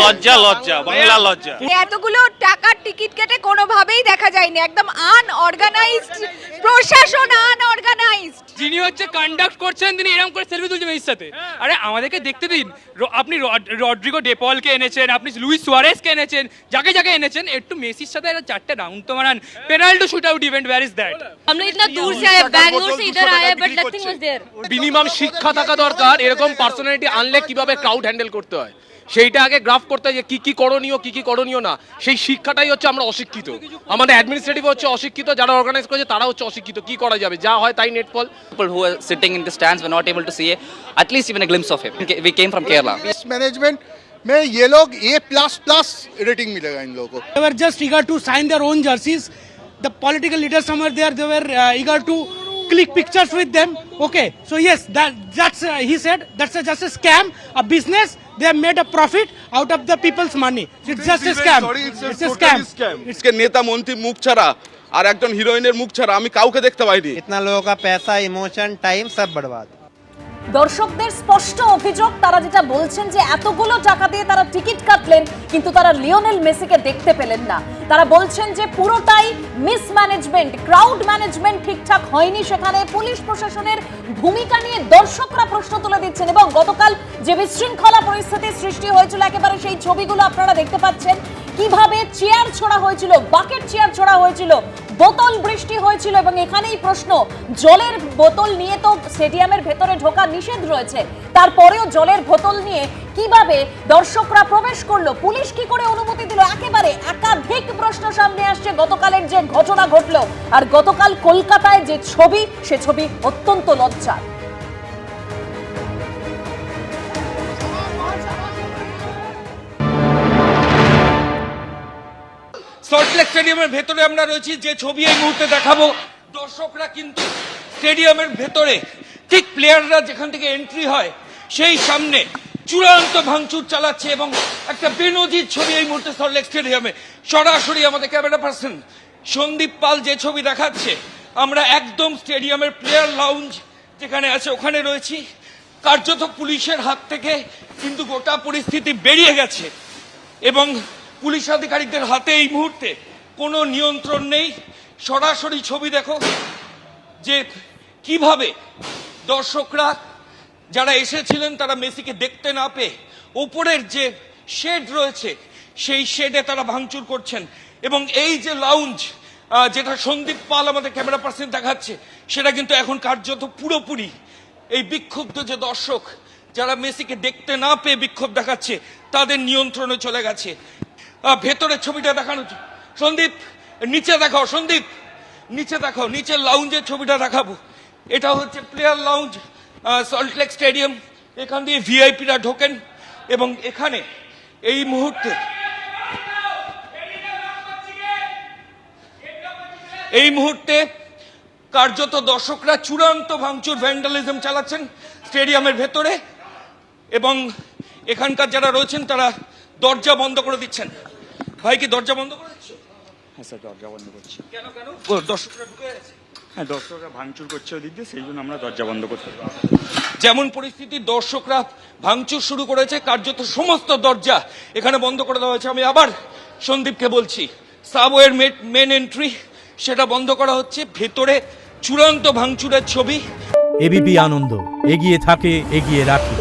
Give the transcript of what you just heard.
লজ্জা লজ্জা বাংলা লজ্জা। এতগুলো টাকার টিকিট কেটে কোনোভাবেই দেখা যায়নি, একদম আনঅর্গানাইজড প্রশাসন, আনঅর্গানাইজড। যিনি হচ্ছে কন্ডাক্ট করছেন তিনি এরকম করে সেলফি তুলছে মেসির সাথে। আরে আমাদেরকে দেখতে দিন, আপনি রড্রিগো ডেপলকে এনেছেন, আপনি লুইস সুয়ারেজকে এনেছেন, যাকে যাকে এনেছেন, একটু মেসির সাথে একটা 4টে রাউন্ড তো মারান। Penalty shoot out event, where is that? हम लोग इतना दूर से आए, बैंगलोर से इधर आए, but nothing was there. Minimum শিক্ষা থাকা দরকার, এরকম পার্সোনালিটি আনলে কিভাবে ক্রাউড হ্যান্ডেল করতে হয় সেইটা আগে গ্রাফ করতে হয়, যে কি কি করণীয় কি কি করণীয় না, সেই শিক্ষাটাই হচ্ছে আমরা অশিক্ষিত। আমাদের অ্যাডমিনিস্ট্রেটিভ হচ্ছে অশিক্ষিত, যারা অর্গানাইজ করেছে তারা হচ্ছে অশিক্ষিত। কি করা যাবে, যা হয় তাই নেটফল। People who are sitting in the stands were not able to see at least even a glimpse of him. We came from Kerala. Management में ये लोग A++ रेटिंग मिलेगा इन लोगों को। They were just eager to sign their own jerseys. The political leaders somewhere there, they were eager to click pictures with them. Okay, so yes, that's he said that's just a scam, a business. They have made a profit out of the people's money. It's just a scam. It's a scam. इसके नेता मंत्री मुख छाड़ा और একজন হিরোইনের মুখ ছাড়া আমি কাউকে দেখতে পাইনি। इतना लोगों का पैसा, इमोशन, टाइम सब बर्बाद। দর্শকদের স্পষ্ট অভিযোগ, তারা যেটা বলছেন যে এতগুলো টাকা দিয়ে তারা টিকিট কাটলেন কিন্তু তারা লিওনেল মেসিকে দেখতে পেলেন না। তারা বলছেন যে পুরোটাই মিসম্যানেজমেন্ট, ক্রাউড ম্যানেজমেন্ট ঠিকঠাক হয়নি সেখানে। পুলিশ প্রশাসনের ভূমিকা নিয়ে দর্শকরা প্রশ্ন তুলে দিচ্ছেন এবং গতকাল যে বিশৃঙ্খলা পরিস্থিতির সৃষ্টি হয়েছিল একেবারে সেই ছবিগুলো আপনারা দেখতে পাচ্ছেন। কিভাবে চেয়ার ছোড়া হয়েছিল, বাকেট চেয়ার ছোড়া হয়েছিল, বোতল বৃষ্টি হয়েছিল এবং এখানেই প্রশ্ন, জলের বোতল নিয়ে তো স্টেডিয়ামের ভেতরে ঢোকা নিষেধ রয়েছে, তারপরেও জলের বোতল নিয়ে কিভাবে দর্শকরা প্রবেশ করলো, পুলিশ কি করে অনুমতি দিল, একেবারে একাধিক প্রশ্ন সামনে আসছে গতকালের যে ঘটনা ঘটলো। আর গতকাল কলকাতায় যে ছবি, সে ছবি অত্যন্ত লজ্জার। সল্টলেক স্টেডিয়ামের ভেতরে আমরা রয়েছি, যে ছবি এই মুহূর্তে দেখাবো, দর্শকরা কিন্তু স্টেডিয়ামের ভেতরে ঠিক প্লেয়াররা যেখান থেকে এন্ট্রি হয় সেই সামনে চূড়ান্ত ভাঙচুর চালাচ্ছে এবং একটা বেনজির ছবি এই মুহূর্তে সল্টলেক স্টেডিয়ামে। সরাসরি আমাদের ক্যামেরা পার্সন সন্দীপ পাল যে ছবি দেখাচ্ছে, আমরা একদম স্টেডিয়ামের প্লেয়ার লাউঞ্জ যেখানে আছে ওখানে রয়েছি। কার্যত পুলিশের হাত থেকে কিন্তু গোটা পরিস্থিতি বেরিয়ে গেছে এবং পুলিশ আধিকারিকদের হাতে এই মুহূর্তে কোনো নিয়ন্ত্রণ নেই। সরাসরি ছবি দেখো যে কিভাবে দর্শকরা যারা এসেছিলেন তারা মেসিকে দেখতে না পেয়ে ওপরের যে শেড রয়েছে সেই শেডে তারা ভাঙচুর করছেন এবং এই যে লাউঞ্জ যেটা সন্দীপ পাল আমাদের ক্যামেরা পার্সন দেখাচ্ছে, সেটা কিন্তু এখন কার্যত পুরোপুরি এই বিক্ষুব্ধ যে দর্শক যারা মেসিকে দেখতে না পেয়ে বিক্ষোভ দেখাচ্ছে তাদের নিয়ন্ত্রণে চলে গেছে। ভেতরের ছবিটা দেখানো, সন্দীপ নিচে দেখাও, সন্দীপ নিচে দেখাও, নিচের লাউঞ্জের ছবিটা দেখাবো। এটা হচ্ছে প্লেয়ার লাউঞ্জ সল্টলেক স্টেডিয়াম, এখান দিয়ে ভিআইপিরা ঢোকেন এবং এখানে এই মুহূর্তে কার্যত দর্শকরা চূড়ান্ত ভাঙচুর, ভ্যান্ডালিজম চালাচ্ছেন স্টেডিয়ামের ভেতরে এবং এখানকার যারা রয়েছেন তারা দরজা বন্ধ করে দিচ্ছেন। ভাই কি দরজা বন্ধ করে দিচ্ছ? হ্যাঁ স্যার, দরজা বন্ধ করছি। কেন কেন? দর্শকরা ঢুকে গেছে। হ্যাঁ, দর্শকরা ভাঙচুর করছে ওদিক দিয়ে, সেই জন্য আমরা দরজা বন্ধ করতে। যেমন পরিস্থিতি, দর্শকরা ভাঙচুর শুরু করেছে, কার্যত সমস্ত দরজা এখানে বন্ধ করে দেওয়া হয়েছে। আমি আবার সন্দীপকে বলছি, সাবওয়ের মেন এন্ট্রি সেটা বন্ধ করা হচ্ছে, ভেতরে চূড়ান্ত ভাঙচুরের ছবি। এবিপি আনন্দ, এগিয়ে থাকে, এগিয়ে রাখে।